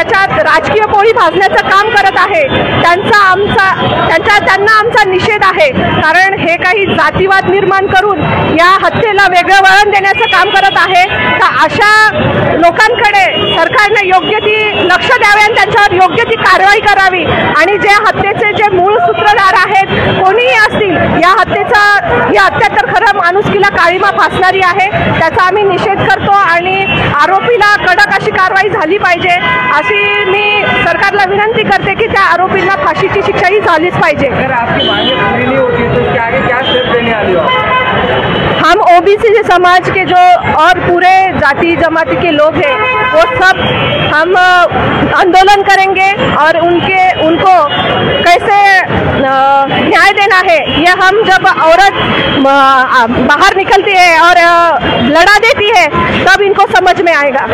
त्याच्यात राजकीय पोळी भाजण्याचं काम करत आहे त्यांना आमचा निषेध आहे। कारण हे काही जातीवाद निर्माण करून या हत्येला वेगळं वळण देण्याचं काम करत आहे। तर अशा लोकांकडे सरकारने योग्य ती लक्ष द्यावे आणि त्यांच्यावर योग्य ती कारवाई करावी आणि जे हत्येचे जे मूळ सूत्रधार आहेत कोणीही असतील ही हत्या तर खरं माणुसकीला काळीमा फासणारी आहे। त्याचा आम्ही निषेध करतो आणि आरोपीला कडक अशी कारवाई झाली पाहिजे अशी मी सरकारला विनंती करते की त्या आरोपींना फाशीची शिक्षा ही झालीच पाहिजे। हम ओबीसी समाज के जो और पूरे जाति जमाती के लोग हैं वो सब हम आंदोलन करेंगे और उनको कैसे न्याय देना है ये हम जब औरत बाहर निकलती है और लड़ा देती है तब इनको समझ में आएगा।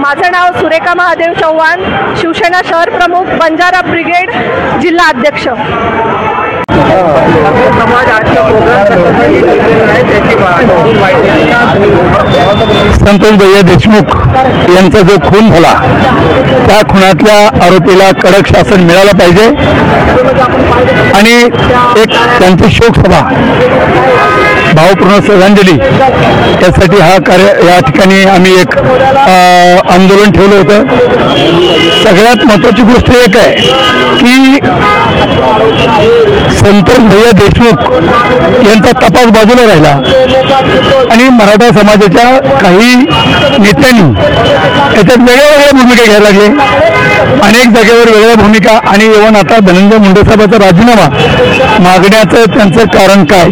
माझं नाव सुरेखा महादेव चव्हाण, शिवसेना शहर प्रमुख, बंजारा ब्रिगेड, जिल्हा अध्यक्ष। संतोष भैया देशमुख यांचा जो खून झाला त्या खुनातल्या आरोपीला कडक शासन मिळालं पाहिजे आणि एक त्यांची शोकसभा भावपूर्ण श्रद्धांजली त्यासाठी हा कार्य या ठिकाणी आम्ही एक आंदोलन ठेवलं होतं। सगळ्यात महत्त्वाची गोष्ट एक आहे की संतोष भैया देशमुख यांचा तपास बाजूला राहिला आणि मराठा समाजाच्या काही नेत्यांनी याच्यात वेगळ्या भूमिका घ्यायला लागले, अनेक जागेवर वेगळ्या भूमिका आणि इव्हन आता धनंजय मुंडे साहेबांचा राजीनामा मागण्याचं त्यांचं कारण काय,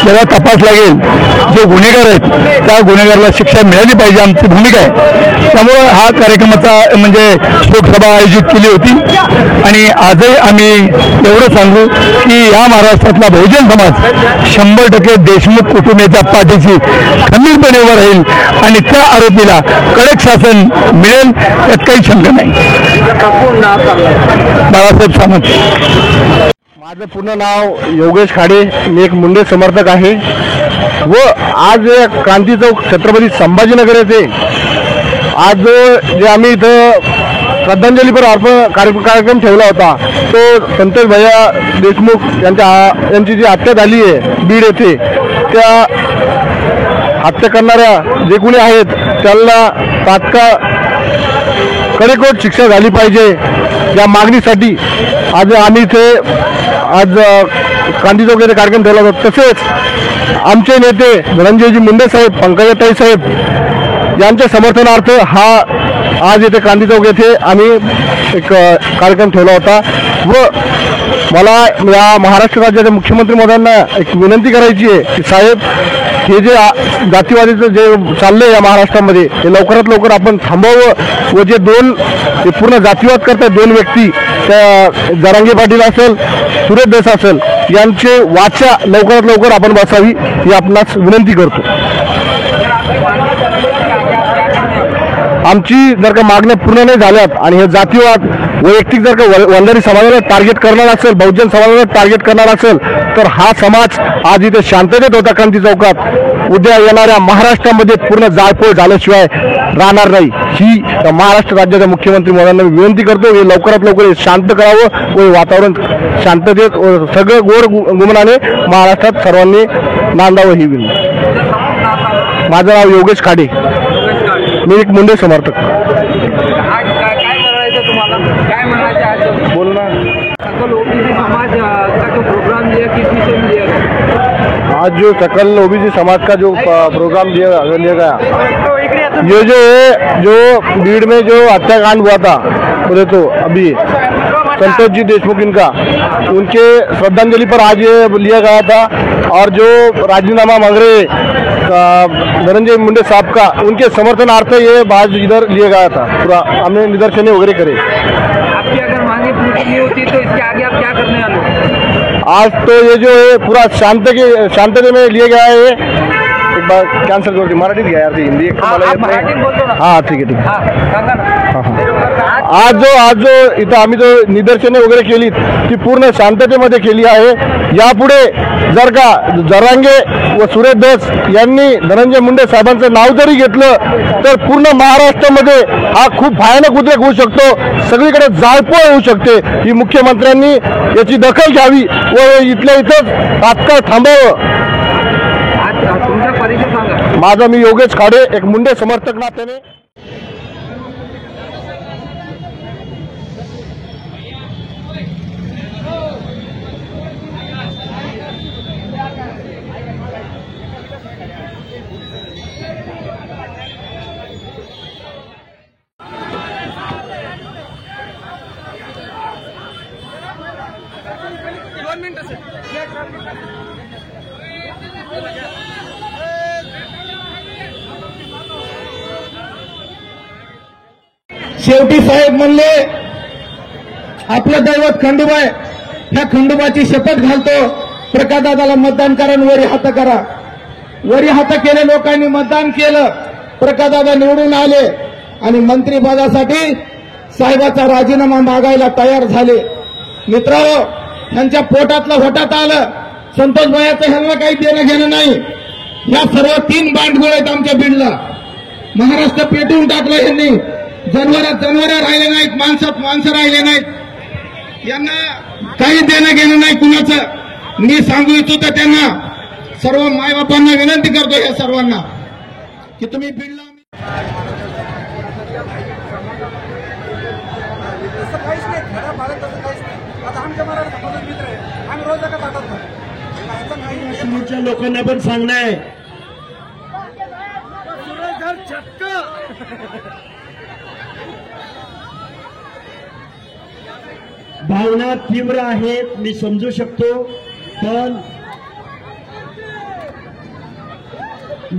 जेव्हा तपास लागेल जे गुन्हेगार आहेत त्या गुन्हेगाराला शिक्षा मिळाली पाहिजे आमची भूमिका आहे। त्यामुळे हा कार्यक्रमाचा म्हणजे शोकसभा आयोजित केली होती आणि आजही आम्ही एवढं सांगू की या महाराष्ट्रातला बहुजन समाज 100% देशमुख कुटुंबाच्या पाठीशी खंबीरपणे उभा राहील आणि त्या आरोपीला कडक शासन मिळेल यात काही शंका नाही। बाळासाहेब सामंत माझं पूर्ण नाव योगेश खाडे, मी एक मुंडे समर्थक आहे व आज क्रांती चौक छत्रपती संभाजीनगर येथे आज जे आम्ही इथं श्रद्धांजलीपर अर्पण कार्यक्रम ठेवला होता तो संतोष भैया देशमुख यांची जी हत्या झाली आहे बीड येथे त्या हत्या करणाऱ्या जे कोणी आहेत त्यांना तात्काळ कडेकोट शिक्षा झाली पाहिजे या मागणीसाठी आज आम्ही इथे आज क्रांती चौक येथे कार्यक्रम ठेवला होता। तसेच आमचे नेते धनंजयजी मुंडे साहेब, पंकजाताई साहेब यांच्या समर्थनार्थ हा आज येथे क्रांती चौक येथे आम्ही एक कार्यक्रम ठेवला होता व मला या महाराष्ट्र राज्याच्या मुख्यमंत्री महोदयांना एक विनंती करायची आहे की साहेब हे जे जातीवादीचं जे चाललंय या महाराष्ट्रामध्ये हे लवकरात लवकर आपण थांबवावं व जे पूर्ण जातीवाद करतात दोन व्यक्ती त्या जरांगे पाटील असेल सुरेश देसाई असेल यांचे वाचा लवकरात लवकर आपण बसावी ही आपणास विनंती करतो। आमची जर का मागण्या पूर्ण नाही झाल्यात आणि हे जातीवाद वैयक्तिक जर का वंजारी समाजाला टार्गेट करणार असेल, बहुजन समाजाला टार्गेट करणार असेल तर हा समाज आज इथे शांततेत होता क्रांती चौकात, उद्या येणाऱ्या महाराष्ट्रामध्ये पूर्ण जाळपोळ झाल्याशिवाय राहणार नाही ही महाराष्ट्र राज्याच्या मुख्यमंत्री महोदयांना विनंती करतो। हे लवकरात लवकर शांत करावं व वातावरण शांततेत सगळं गोड गुमनाने महाराष्ट्रात सर्वांनी नांदावं ही विनंती। माझं नाव योगेश खाडे, मी एक मुंडे समर्थक। बोल ना। आज जो सकल ओबीसी समाज का जो प्रोग्राम दिया गया ये जो बीड में जो हत्याकांड हुआ था बोले तो अभी संतोष जी देशमुख इनका उनके श्रद्धांजलि पर आज ये लिया गया था और जो राजीनामा मांग रहे धनंजय मुंडे साहब का उनके समर्थनार्थ ये बात इधर लिया गया था। पूरा हमने निदर्शने वगैरह करे। आपकी अगर मांगे पूरी नहीं होती तो इसके आगे आप क्या करने वाले हो? आज तो ये जो है पूरा शांतते में लिया गया है। एक बार कैंसिल कर दी, मराठी गया यार हिंदी एक मराठी बोलतो ना। हाँ ठीक है हाँ, आज जो इथं आम्ही जो निदर्शने वगैरे केलीत ती पूर्ण शांततेमध्ये केली आहे. यापुढे जर का जरांगे व सुरेश धस यांनी धनंजय मुंडे साहेबांचं नाव जरी घेतलं तर पूर्ण महाराष्ट्रामध्ये हा खूप भयानक उद्रेक होऊ शकतो. सगळीकडे जाळपोळ होऊ शकते. ही मुख्यमंत्र्यांनी याची दखल घ्यावी व इथल्या इथंच तात्काळ थांबावं. तुमचा परिचय सांगा. माझा मी योगेश खाडे, एक मुंडे समर्थक नात्याने. शेवटी साहेब म्हणले आपलं दैवत खंडोबा आहे. ह्या खंडोबाची शपथ घालतो, प्रकाशदादाला मतदान करा आणि वरी हात करा. वरी हात केले, लोकांनी मतदान केलं, प्रकाशदादा निवडून आले आणि मंत्रिपदासाठी साहेबाचा राजीनामा मागायला तयार झाले. मित्रांनो, त्यांच्या पोटातलं होटात आलं. संतोष भाईचं ह्यांना काही देणं घेणं नाही. या सर्व 3 बांडगुळ आहेत आमच्या बीडला. महाराष्ट्र पेटवून टाकलं यांनी. जनावर राहिले नाहीत, माणसं राहिले नाहीत. यांना काही देणं घेणं नाही कुणाचं. मी सांगू इच्छितो त्यांना, सर्व मायबापांना विनंती करतो या सर्वांना की तुम्ही बीडला समोरच्या लोकांना पण सांगणं आहे. भावना तीव्र आहेत, मी समजू शकतो, पण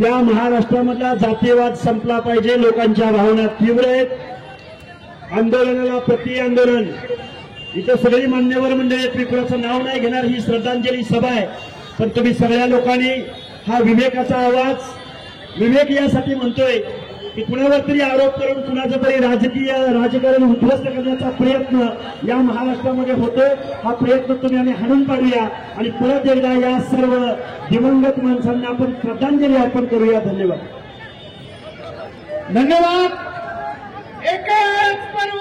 या महाराष्ट्रामधला जातीयवाद संपला पाहिजे. लोकांच्या भावना तीव्र आहेत. आंदोलनाला प्रति आंदोलन इथं सगळी मान्यवर मंडळी आहेत. मी कुणाचं नाव नाही घेणार. ही श्रद्धांजली सभा आहे, पण तुम्ही सगळ्या लोकांनी हा विवेकाचा आवाज विवेक यासाठी म्हणतोय की कुणावर तरी आरोप करून कुणाचं तरी राजकारण उद्ध्वस्त करण्याचा प्रयत्न या महाराष्ट्रामध्ये होतो. हा प्रयत्न तुम्ही आम्ही हाणून पाडूया आणि परत एकदा या सर्व दिवंगत माणसांना आपण श्रद्धांजली अर्पण करूया. धन्यवाद. धन्यवाद. एकच पर्व